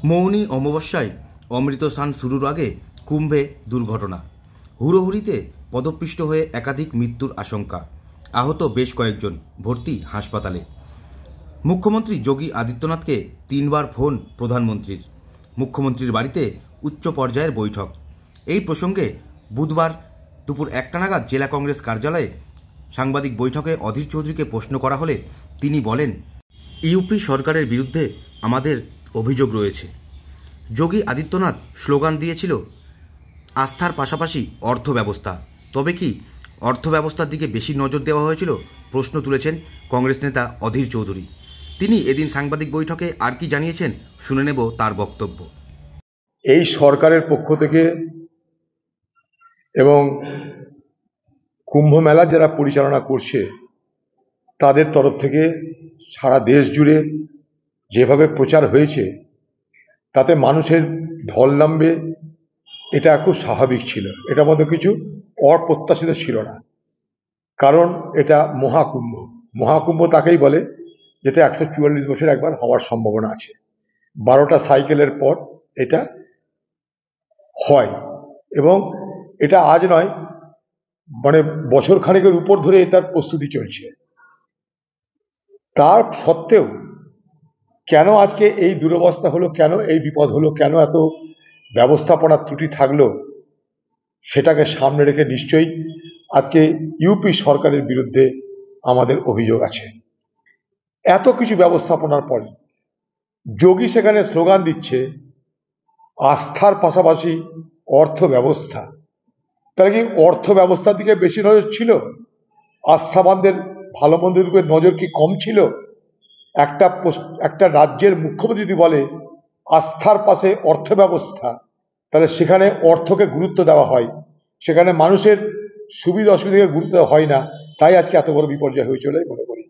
মৌনী অমাবস্যায় অমৃত স্নান শুরুর আগে কুম্ভে দুর্ঘটনা, হুড়োহুড়িতে পদপিষ্ট হয়ে একাধিক মৃত্যুর আশঙ্কা, আহত বেশ কয়েকজন, ভর্তি হাসপাতালে। মুখ্যমন্ত্রী যোগী আদিত্যনাথকে 3 বার ফোন প্রধানমন্ত্রীর, মুখ্যমন্ত্রীর বাড়িতে উচ্চ পর্যায়ের বৈঠক। এই প্রসঙ্গে বুধবার দুপুর 1টা নাগাদ জেলা কংগ্রেস কার্যালয়ে সাংবাদিক বৈঠকে অধীর চৌধুরীকে প্রশ্ন করা হলে তিনি বলেন, ইউপি সরকারের বিরুদ্ধে আমাদের অভিযোগ রয়েছে। যোগী আদিত্যনাথ স্লোগান দিয়েছিল আস্থার পাশাপাশি অর্থ ব্যবস্থা, তবে কি অর্থ ব্যবস্থার দিকে বেশি নজর দেওয়া হয়েছিল, প্রশ্ন তুলেছেন কংগ্রেস নেতা অধীর চৌধুরী। তিনি এদিন সাংবাদিক বৈঠকে আর কি জানিয়েছেন, শুনে নেব তার বক্তব্য। এই সরকারের পক্ষ থেকে এবং কুম্ভ মেলা যারা পরিচালনা করছে তাদের তরফ থেকে সারা দেশ জুড়ে যেভাবে প্রচার হয়েছে তাতে মানুষের ঢল নামবে, এটা খুব স্বাভাবিক ছিল। এটার মধ্যে কিছু অপ্রত্যাশিত ছিল না, কারণ এটা মহাকুম্ভ। মহাকুম্ভ তাকেই বলে যেটা 144 বছর একবার হওয়ার সম্ভাবনা আছে। 12টা সাইকেলের পর এটা হয়, এবং এটা আজ নয়, মানে বছর খানেকের উপর ধরে এটার প্রস্তুতি চলছে। তার সত্ত্বেও কেন আজকে এই দুরবস্থা হলো, কেন এই বিপদ হলো, কেন এত ব্যবস্থাপনার ত্রুটি থাকলো, সেটাকে সামনে রেখে নিশ্চয়ই আজকে ইউপি সরকারের বিরুদ্ধে আমাদের অভিযোগ আছে। এত কিছু ব্যবস্থাপনার পরে যোগী সেখানে স্লোগান দিচ্ছে আস্থার পাশাপাশি অর্থ ব্যবস্থা। তাহলে কি অর্থ ব্যবস্থার দিকে বেশি নজর ছিল? আস্থাবানদের ভালো মন্দের দিকে নজর কি কম ছিল? একটা রাজ্যের মুখ্যমন্ত্রী যদি বলে আস্থার পাশে অর্থ ব্যবস্থা, তাহলে সেখানে অর্থকে গুরুত্ব দেওয়া হয়, সেখানে মানুষের সুবিধা অসুবিধাকে গুরুত্ব দেওয়া হয় না। তাই আজকে এত বড় বিপর্যয় হয়েছিল মনে করি।